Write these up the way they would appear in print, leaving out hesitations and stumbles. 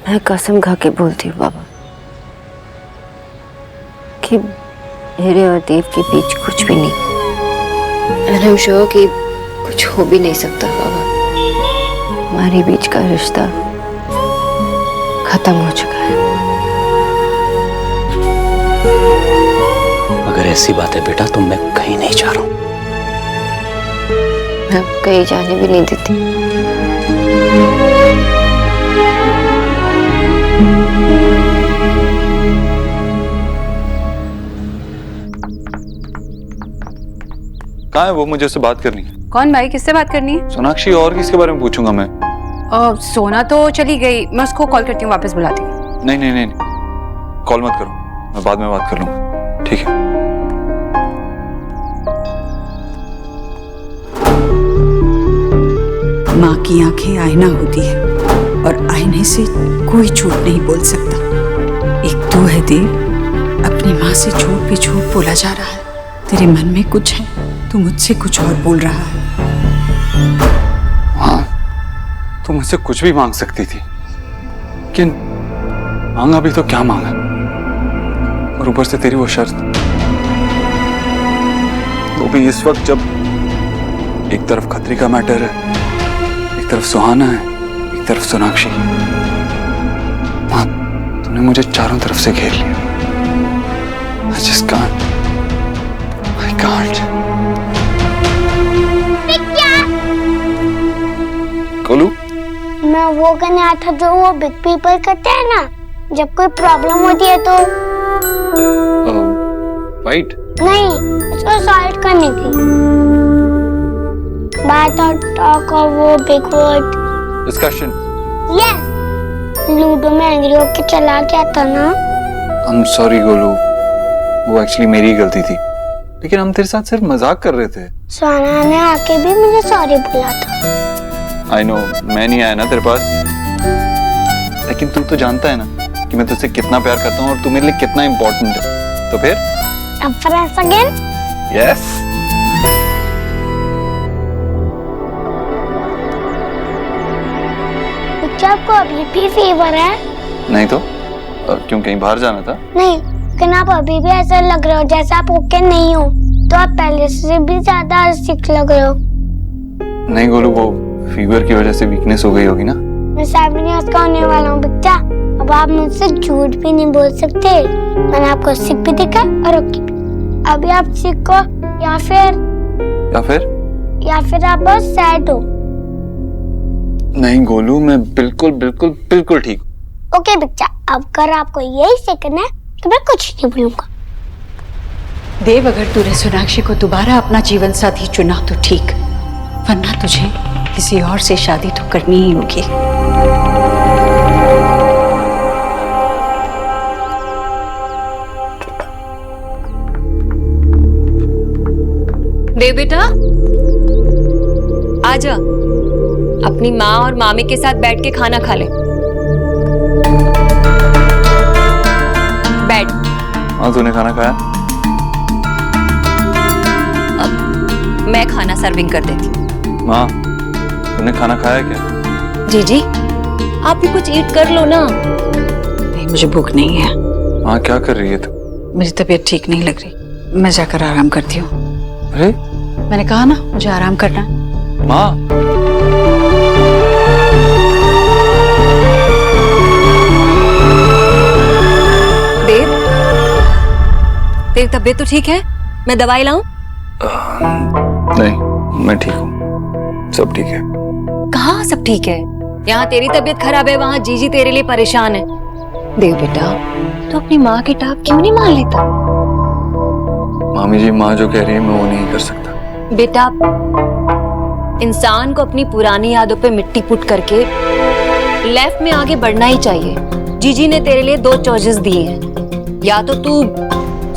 मैं कसम खा के बोलती हूँ बाबा कि मेरे और देव के बीच कुछ भी नहीं। And I'm sure कि कुछ हो भी नहीं सकता बाबा। हमारे बीच का रिश्ता खत्म हो चुका है। अगर ऐसी बात है बेटा तो मैं कहीं नहीं जा रहा हूं। मैं कहीं जाने भी नहीं देती। कहाँ है वो? मुझे उससे बात करनी है। कौन भाई, किससे बात करनी है? सोनाक्षी, और किसके बारे में पूछूंगा मैं? सोना तो चली गई, मैं उसको कॉल करती हूँ, वापस बुलाती हूँ। नहीं नहीं नहीं, कॉल मत करो, मैं बाद में बात कर लूंगा, ठीक है? माँ की आंखें आईना होती है और आईने से कोई झूठ नहीं बोल सकता। एक तो है देव, अपनी माँ से झूठ पे झूठ बोला जा रहा है। तेरे मन में कुछ है, तू मुझसे कुछ और बोल रहा है। हाँ, तू मुझसे कुछ भी मांग सकती थी, लेकिन मांगा भी तो क्या मांगा, और ऊपर से तेरी वो शर्त, वो भी इस वक्त जब एक तरफ खतरी का मैटर है, एक तरफ सुहाना है, एक तरफ सोनाक्षी। माँ, तूने मुझे चारों तरफ से घेर लिया। I just can't. I can't. कोलू? मैं वो करने आया था जो वो बिग पीपल करते हैं ना, जब कोई प्रॉब्लम होती है तो फाइट? नहीं, उसको सॉल्व करने की बात और टॉक और वो big word discussion. Yes, ludo में एंग्री होके चला गया था ना। आई एम सॉरी गोलू, वो एक्चुअली मेरी ही गलती थी, लेकिन हम तेरे साथ सिर्फ मजाक कर रहे थे। सोना ने आके भी मुझे सॉरी बोला था। आई नो, मैं नहीं आया ना तेरे पास, लेकिन तू तो जानता है ना कि मैं तुझसे कितना प्यार करता हूँ और तू मेरे लिए कितना इम्पोर्टेंट है। तो फिर फ्रेंड्स अगेन? यस। आपको अभी भी फीवर है? नहीं तो क्यों, कहीं बाहर जाना था? नहीं, लेकिन आप अभी भी ऐसा लग रहे हो जैसे आप ओके नहीं हो, तो आप पहले से भी ज्यादा सिक लग रहे हो। नहीं गोलू, वो फीवर की वजह से वीकनेस हो गई होगी ना। मैं 7 इयर्स का होने वाला हूँ बिट्टा, अब आप मुझसे झूठ भी नहीं बोल सकते। मैंने आपको सिक भी देखा और ओके भी। अभी आप सिक हो या फिर आप बहुत सैड हो। नहीं गोलू, मैं बिल्कुल बिल्कुल बिल्कुल ठीक हूँ। ओके बिट्टा, अब अगर आपको यही सीखना है तो मैं कुछ नहीं बोलूंगा। देव, अगर तूने सोनाक्षी को दोबारा अपना जीवन साथी चुना तो ठीक, वरना तुझे किसी और से शादी तो करनी ही होगी। देव बेटा, आजा, अपनी माँ और मामी के साथ बैठ के खाना खा ले। बैठ। हाँ, तूने खाना खाया? अब मैं खाना सर्विंग कर देती हूँ। माँ, तूने खाना खाया क्या? जीजी, आप भी कुछ ईट कर लो ना। नहीं, मुझे भूख नहीं है। माँ, क्या कर रही है तू? मेरी तबीयत ठीक नहीं लग रही, मैं जाकर आराम करती हूँ। अरे, मैंने कहा ना मुझे आराम करना है। माँ, देव तबीयत तो ठीक है? मैं दवाई लाऊं? नहीं, मैं ठीक हूँ, सब ठीक है। कहाँ सब ठीक है? यहाँ तेरी तबीयत खराब है, वहाँ जीजी तेरे लिए परेशान है। देव बेटा, तो अपनी माँ की टाप क्यों नहीं मान लेता? मामी जी, माँ जो कह रही है मैं वो नहीं कर सकता। बेटा, इंसान को अपनी पुरानी यादों पे मिट्टी पुट करके लेफ्ट में आगे बढ़ना ही चाहिए। जीजी ने तेरे लिए 2 चॉइसेस दिए हैं, या तो तू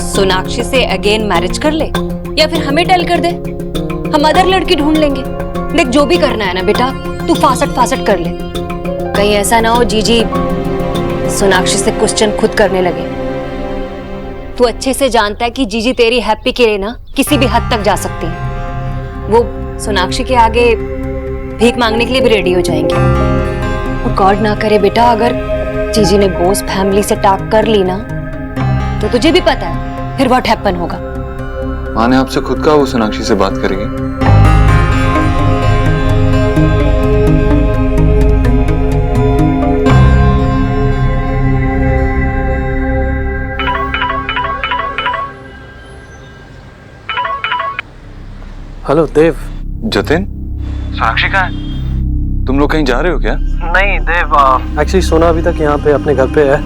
सोनाक्षी से अगेन मैरिज कर ले, या फिर हमें टल कर दे, हम अदर लड़की ढूंढ लेंगे। देख, जो भी करना है ना बेटा, तू फासट कर ले। कहीं ऐसा ना हो जीजी सोनाक्षी से क्वेश्चन खुद करने लगे। तू अच्छे से जानता है कि जीजी तेरी हैप्पी के लिए ना किसी भी हद तक जा सकती है। वो सोनाक्षी के आगे भीख मांगने के लिए भी रेडी हो जाएंगे। और गॉड ना करे बेटा, अगर जीजी ने बोस फैमिली से टाक कर ली ना, तो तुझे भी पता है फिर व्हाट हैपन होगा। माँ ने आपसे खुद कहा वो सोनाक्षी से बात करेगी। हेलो देव। जतिन, सोनाक्षी कहाँ है? तुम लोग कहीं जा रहे हो क्या? नहीं देव, एक्चुअली सोना अभी तक यहाँ पे अपने घर पे है।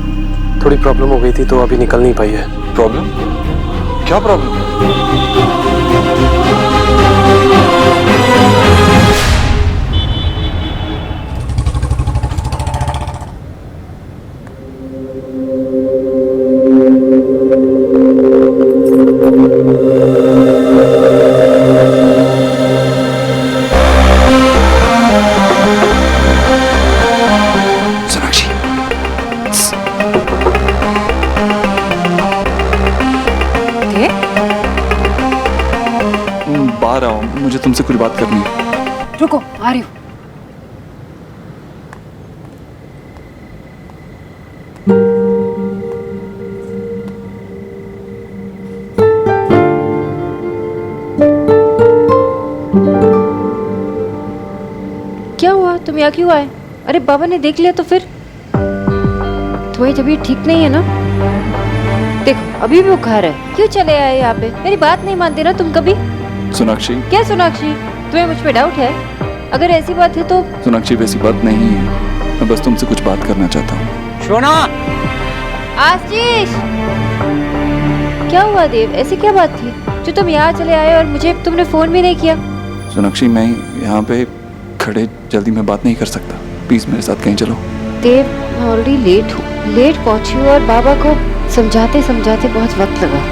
थोड़ी प्रॉब्लम हो गई थी तो अभी निकल नहीं पाई है। प्रॉब्लम? क्या प्रॉब्लम है? बाहर आओ, मुझे तुमसे कुछ बात करनी है। रुको, आ रही हूँ। क्या हुआ? तुम यहाँ क्यों आए? अरे बाबा ने देख लिया तो फिर? तुम्हारी तबीयत ठीक नहीं है ना? देखो अभी भी बुखार है, क्यों चले आए यहाँ पे? मेरी बात नहीं मानते ना तुम कभी? सोनाक्षी। क्या सोनाक्षी? तुम्हें मुझ पे डाउट है? अगर ऐसी बात है तो सोनाक्षी वैसी बात नहीं है, मैं बस तुमसे कुछ बात करना चाहता हूँ। सोना। आशीष, क्या हुआ देव? ऐसी क्या बात थी जो तुम यहाँ चले आए और मुझे तुमने फोन भी नहीं किया? सोनाक्षी, मैं यहाँ पे खड़े जल्दी में बात नहीं कर सकता, प्लीज मेरे साथ कहीं चलो। देव, मैं ऑलरेडी लेट पहुंची हूँ और बाबा को समझाते समझाते बहुत वक्त लगा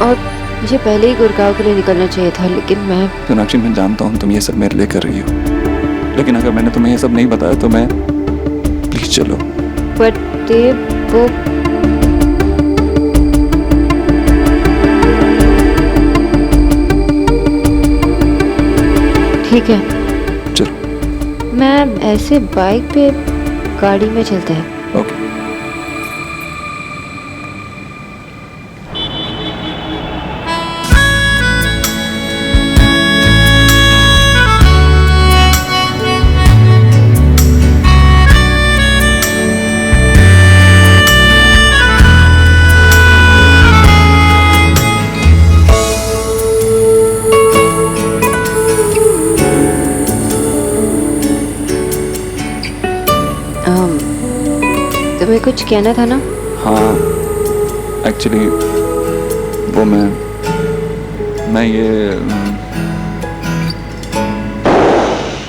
और मुझे पहले ही गुड़गांव के लिए निकलना चाहिए था, लेकिन मैं सोनाक्षी, मैं जानता हूँ तुम ये सब मेरे लिए कर रही हो, लेकिन अगर मैंने तुम्हें ये सब नहीं बताया तो मैं प्लीज चलो। बट देव, वो ठीक है चलो। मैं ऐसे बाइक पे गाड़ी में चलते हैं। ओके। तुम्हें कुछ कहना था ना? हाँ, एक्चुअली वो मैं ये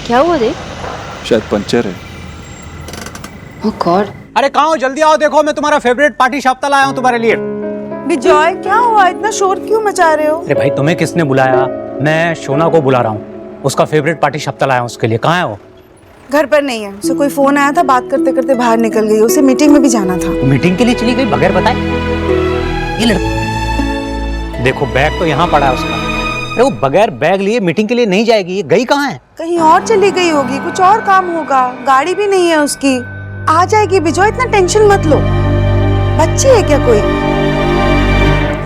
क्या हुआ देव? शायद पंचर है। ओह गॉड। अरे कहाँ हो? जल्दी आओ, देखो मैं तुम्हारा फेवरेट पार्टी शाफ्ता लाया हूँ तुम्हारे लिए। विजय, क्या हुआ? इतना शोर क्यों मचा रहे हो? अरे भाई, तुम्हें किसने बुलाया? मैं शोना को बुला रहा हूँ, उसका फेवरेट पार्टी शाफ्ता लाया हूँ उसके लिए। कहाँ है वो? घर पर नहीं है। उसे कोई फोन आया था, बात करते करते बाहर निकल गई। उसे मीटिंग में भी जाना था। वो मीटिंग के लिए चली गई बगैर बताए? ये लड़का देखो, बैग तो यहाँ पड़ा है उसका। अरे वो बगैर बैग लिए मीटिंग के लिए नहीं जाएगी। ये गई कहाँ है? कहीं और चली गई होगी, कुछ और काम होगा। गाड़ी भी नहीं है उसकी। आ जाएगी विजय, इतना टेंशन मत लो। बच्ची है क्या कोई?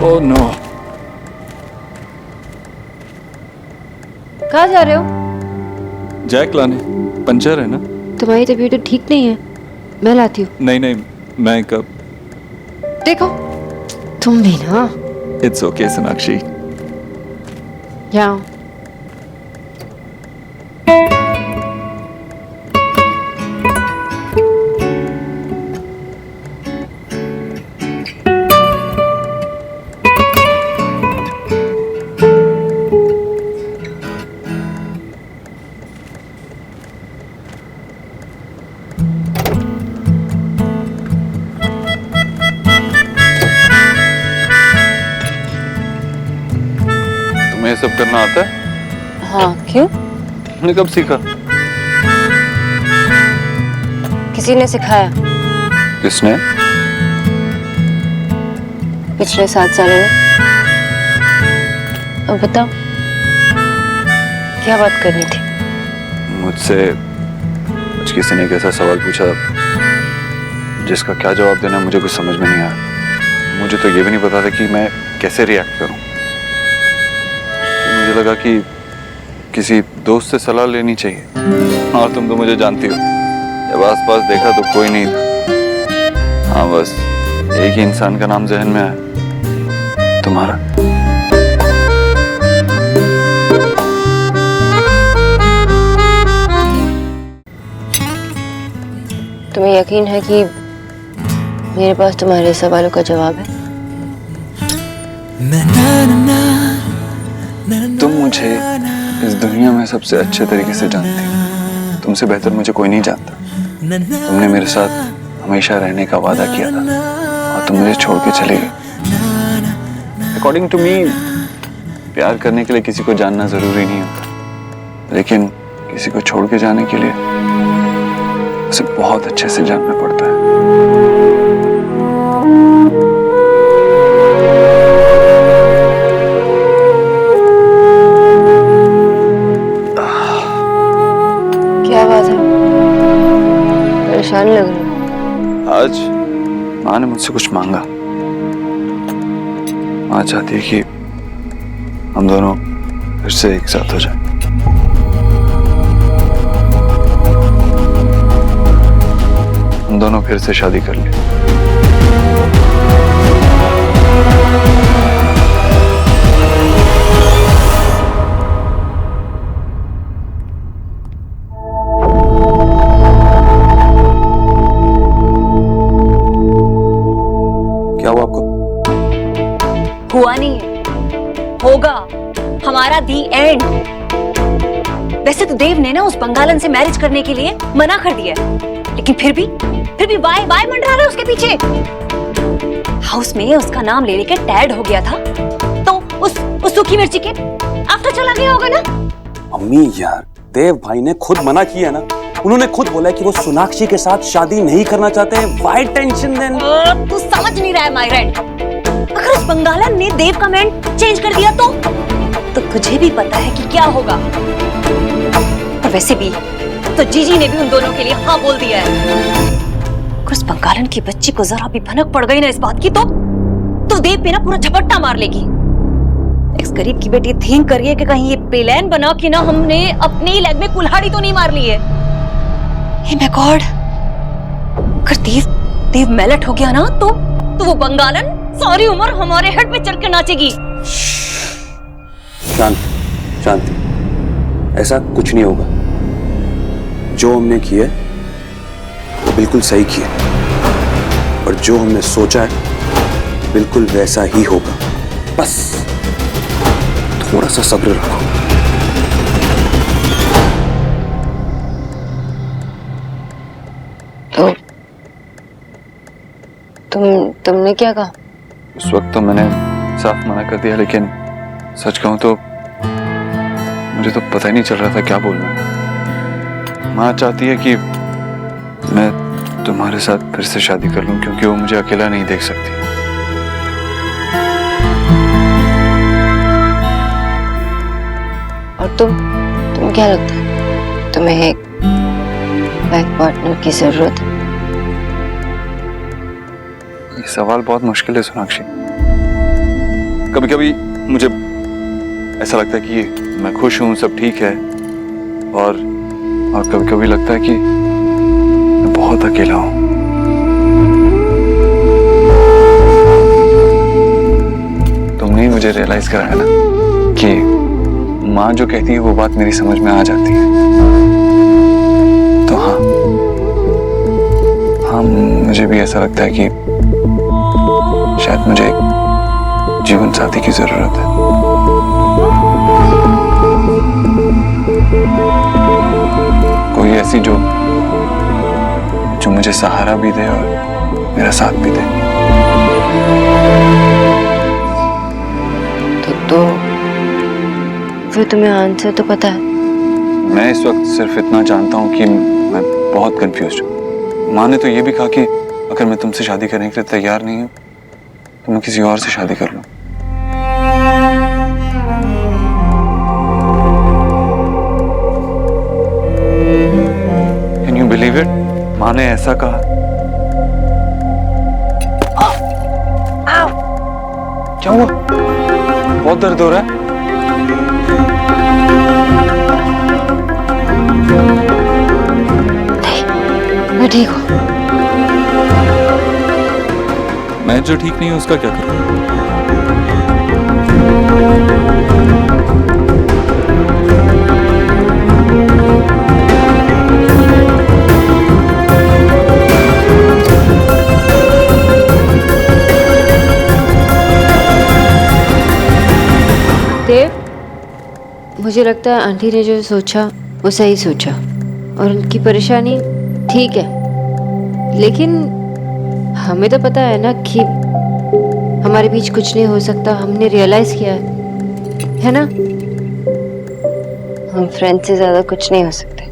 Oh no. कहाँ जा रहे हो? जैक लाने। पंचर है ना? तुम्हारी तबीयत तो ठीक नहीं है, मैं लाती हूँ। नहीं, मैं कब। देखो तुम भी ना। It's okay Sonakshi. जाओ। तुम्हें ये सब करना आता है? हाँ, क्यों? तुमने कब सीखा? किसी ने सिखाया। किसने? पिछले 7 सालों में। अब बताओ, क्या बात करनी थी? मुझसे आज किसी ने एक ऐसा सवाल पूछा जिसका क्या जवाब देना मुझे कुछ समझ में नहीं आ रहा। मुझे तो ये भी नहीं पता था कि मैं कैसे रिएक्ट करूं। तो मुझे लगा कि किसी दोस्त से सलाह लेनी चाहिए। और तुम तो मुझे जानती हो, जब आस पास देखा तो कोई नहीं था। हाँ, बस एक ही इंसान का नाम जहन में आया, तुम्हारा। तुम्हें यकीन है कि मेरे पास तुम्हारे सवालों का जवाब है? तुम मुझे इस दुनिया में सबसे अच्छे तरीके से जानती हो। तुमसे बेहतर मुझे कोई नहीं जानता। तुमने मेरे साथ हमेशा रहने का वादा किया था और तुम मुझे छोड़ के चले गए। अकॉर्डिंग टू मी, प्यार करने के लिए किसी को जानना जरूरी नहीं होता, लेकिन किसी को छोड़ के जाने के लिए उसे बहुत अच्छे से जानना पड़ता है। क्या बात है, परेशान लग रही हो? आज माँ ने मुझसे कुछ मांगा। माँ चाहती है कि हम दोनों फिर से एक साथ हो जाएं। हम दोनों फिर से शादी कर लें। क्या हुआ आपको? हुआ नहीं है, होगा। हमारा दी एंड। वैसे तो देव ने ना उस बंगालन से मैरिज करने के लिए मना कर दिया है, लेकिन फिर भी वाई मंडरा रहा है उसके पीछे। हाउस में उसका नाम ले लेकर टैड हो गया था, तो उस सूखी मिर्ची के आफ्टर चला गया होगा ना। अम्मी यार, देव भाई ने खुद मना किया ना। उन्होंने खुद बोला कि वो सोनाक्षी के साथ शादी नहीं करना चाहते हैं। Why tension then? तू समझ नहीं रहा है मायरेंट। अगर उस बंगालन ने देव का माइंड चेंज कर दिया तो तुझे भी पता है कि क्या होगा। और वैसे भी तो जीजी ने भी उन दोनों के लिए हाँ बोल दिया है। उस बंगालन की बच्ची को जरा भी भनक पड़ गई ना इस बात की तो देव पे ना पूरा झपट्टा मार लेगी। इस गरीब की बेटी थिंक करिए कि कहीं ये प्लान बना कि ना हमने अपने ही लेग में कुल्हाड़ी तो नहीं मार ली है। हे माय गॉड, अगर देव मेलट हो गया ना तो वो बंगालन सारी उम्र हमारे हेड पे चढ़ कर नाचेगी। शांति, ऐसा कुछ नहीं होगा। जो हमने किया वो बिल्कुल सही किया, और जो हमने सोचा है बिल्कुल वैसा ही होगा। बस थोड़ा सा सब्र रखो। तो तुमने क्या कहा? उस वक्त तो मैंने साफ मना कर दिया, लेकिन सच कहूं तो मुझे तो पता ही नहीं चल रहा था क्या बोलना है। माँ चाहती है कि मैं तुम्हारे साथ फिर से शादी कर लूं, क्योंकि वो मुझे अकेला नहीं देख सकती। और तुम क्या लगता है, तुम्हें एक लाइफ पार्टनर की जरूरत है? ये सवाल बहुत मुश्किल है सोनाक्षी। कभी कभी मुझे ऐसा लगता है कि मैं खुश हूं, सब ठीक है, और कभी कभी लगता है कि मैं बहुत अकेला हूं। तुमने ही मुझे रियलाइज कराया ना कि माँ जो कहती है वो बात मेरी समझ में आ जाती है। तो हाँ, मुझे भी ऐसा लगता है कि शायद मुझे एक जीवन साथी की जरूरत है। कोई ऐसी जो मुझे सहारा भी दे और मेरा साथ भी दे। तो फिर तुम्हें आंसर तो पता है? मैं इस वक्त सिर्फ इतना जानता हूँ कि मैं बहुत कंफ्यूज हूँ। माँ ने तो ये भी कहा कि अगर मैं तुमसे शादी करने के लिए तैयार नहीं हूँ तो मैं किसी और से शादी कर लूँ। Can you believe it? माँ ने ऐसा कहा क्या हुआ? बहुत दर्द हो रहा है। मैं ठीक हूँ। मैं जो ठीक नहीं हूँ उसका क्या करूँ? देव, मुझे लगता है आंटी ने जो सोचा वो सही सोचा और उनकी परेशानी ठीक है, लेकिन हमें तो पता है ना कि हमारे बीच कुछ नहीं हो सकता। हमने रियलाइज किया है ना? हम फ्रेंड से ज्यादा कुछ नहीं हो सकते,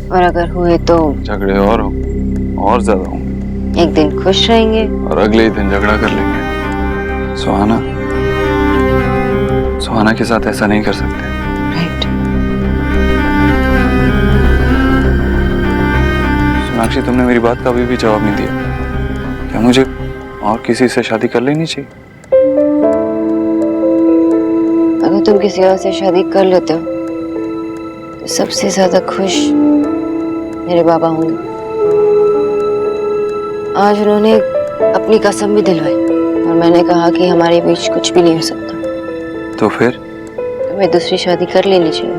और अगर हुए तो झगड़े और ज्यादा होंगे। एक दिन खुश रहेंगे और अगले ही दिन झगड़ा कर लेंगे। सुहाना के साथ ऐसा नहीं कर सकते। राइट। सोनाक्षी, तुमने मेरी बात का अभी भी जवाब नहीं दिया। क्या मुझे और किसी से शादी कर लेनी चाहिए? अगर तुम किसी और से शादी कर लेते हो तो सबसे ज्यादा खुश मेरे बाबा होंगे। आज उन्होंने अपनी कसम भी दिलवाई और मैंने कहा कि हमारे बीच कुछ भी नहीं हो सकता। तो फिर तुम्हें दूसरी शादी कर लेनी चाहिए।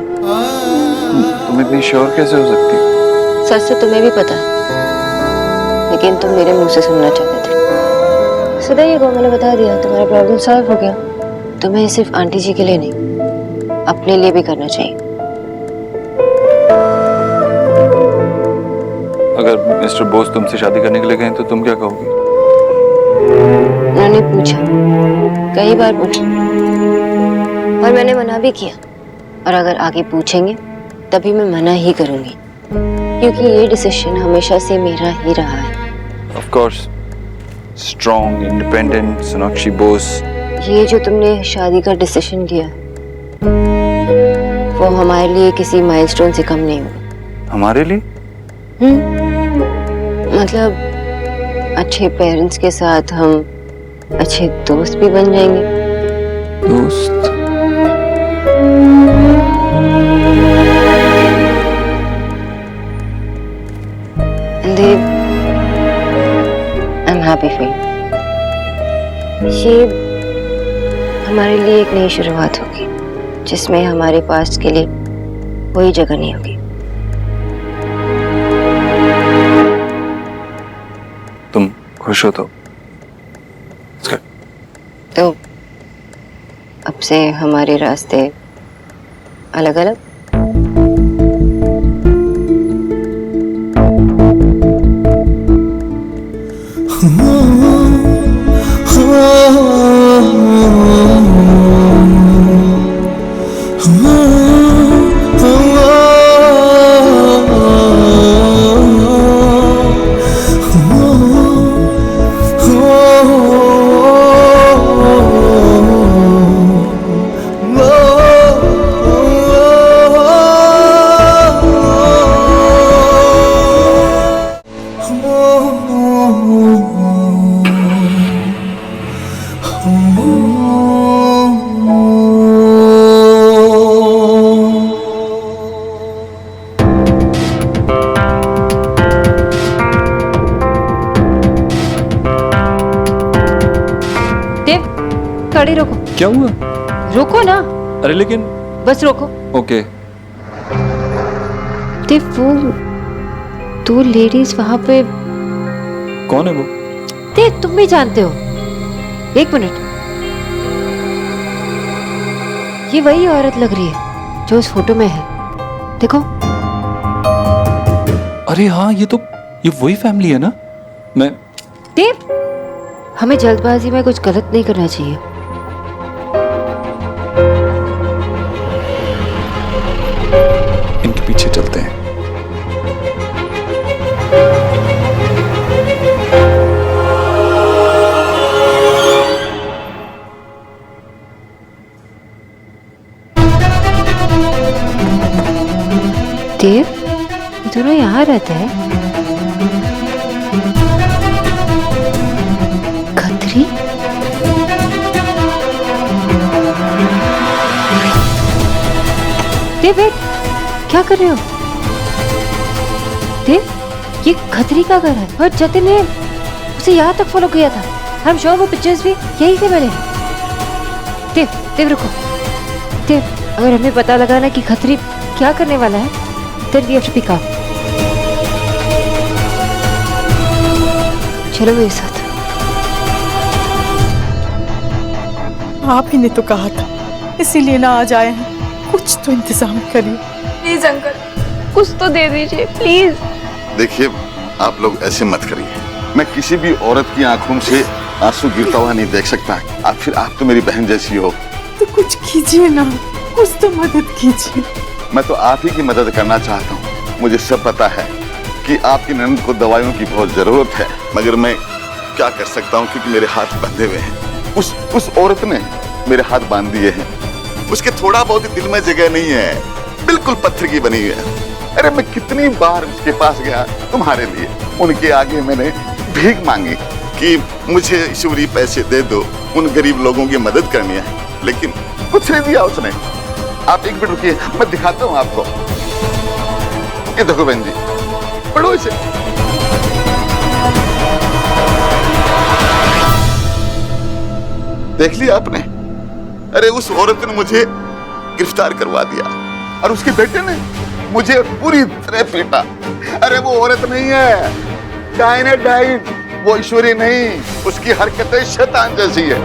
तुम इतनी श्योर कैसे हो सकती? सच से तुम्हें भी पता है, लेकिन तुम मेरे मुंह से सुनना चाहते थे। सदा ये को मैंने बता दिया, तुम्हारा प्रॉब्लम सॉल्व हो गया। तुम्हें सिर्फ आंटी जी के लिए नहीं, अपने लिए भी करना चाहिए। अगर मिस्टर बोस तुमसे शादी करने के लिए गए तो तुम क्या कहोगी? उन्होंने पूछा, कई बार पूछा, और मैंने मना भी किया। और अगर आगे पूछेंगे तभी मैं मना ही करूंगी, क्योंकि ये डिसीजन हमेशा से मेरा ही रहा है। Of course, strong, independent Sonakshi Bose. ये जो तुमने शादी का डिसीजन लिया वो हमारे लिए किसी माइलस्टोन से कम नहीं होगा। हमारे लिए? मतलब अच्छे पेरेंट्स के साथ हम अच्छे दोस्त भी बन जाएंगे। दोस्त? देव, I'm happy for you। ये हमारे लिए एक नई शुरुआत होगी, जिसमें हमारे पास्ट के लिए कोई जगह नहीं होगी। तुम खुश हो तो? तो अब से हमारे रास्ते अलग अलग। गाड़ी रोको। क्या हुआ? रोको ना। अरे लेकिन बस रोको। ओके। देव, वो दो लेडीज वहां पे कौन है वो? देव, तुम भी जानते हो। एक मिनट, ये वही औरत लग रही है जो उस फोटो में है। देखो। अरे हाँ, ये वही फैमिली है ना? मैं देव, हमें जल्दबाजी में कुछ गलत नहीं करना चाहिए। इनके पीछे चलते हैं। देव, दोनों यहाँ रहते हैं। खत्री? क्या कर रहे हो? देव, ये खतरी का घर है और जतिन ने उसे यहाँ तक फॉलो किया था। हम श्योर वो पिक्चर्स भी यहीं से मिले। देव, देव रुको। देव, अगर हमें पता लगा ना कि खतरी क्या करने वाला है, then we have to pick up. चलो मेरे साथ। आप ही ने तो कहा था, इसीलिए ना आज आए हैं। कुछ तो इंतजाम करिए प्लीज अंकल, कुछ तो दे दीजिए प्लीज। देखिए, आप लोग ऐसे मत करिए। मैं किसी भी औरत की आंखों से आंसू गिरता हुआ नहीं देख सकता। आप तो मेरी बहन जैसी हो। तो कुछ कीजिए ना, कुछ तो मदद कीजिए। मैं तो आप ही की मदद करना चाहता हूँ। मुझे सब पता है कि आपकी ननद को दवाइयों की बहुत जरूरत है, मगर मैं क्या कर सकता हूँ क्योंकि मेरे हाथ बंधे हुए हैं। उस औरत ने मेरे हाथ बांध दिए हैं। उसके थोड़ा बहुत दिल में जगह नहीं है, बिल्कुल पत्थर की बनी है। अरे मैं कितनी बार उसके पास गया तुम्हारे लिए। उनके आगे मैंने भीख मांगी कि मुझे ईश्वरी पैसे दे दो, उन गरीब लोगों की मदद करनी है, लेकिन कुछ नहीं दिया उसने। आप एक मिनट रुकिए, मैं दिखाता हूँ आपको। ये देखो बहन जी, पढ़ो इसे। देख लिया आपने? अरे उस औरत ने मुझे गिरफ्तार करवा दिया और उसके बेटे ने मुझे पूरी तरह पीटा। अरे वो औरत नहीं है, डाइन है डाइन, वो ईश्वरी नहीं। उसकी हरकतें शैतान जैसी है।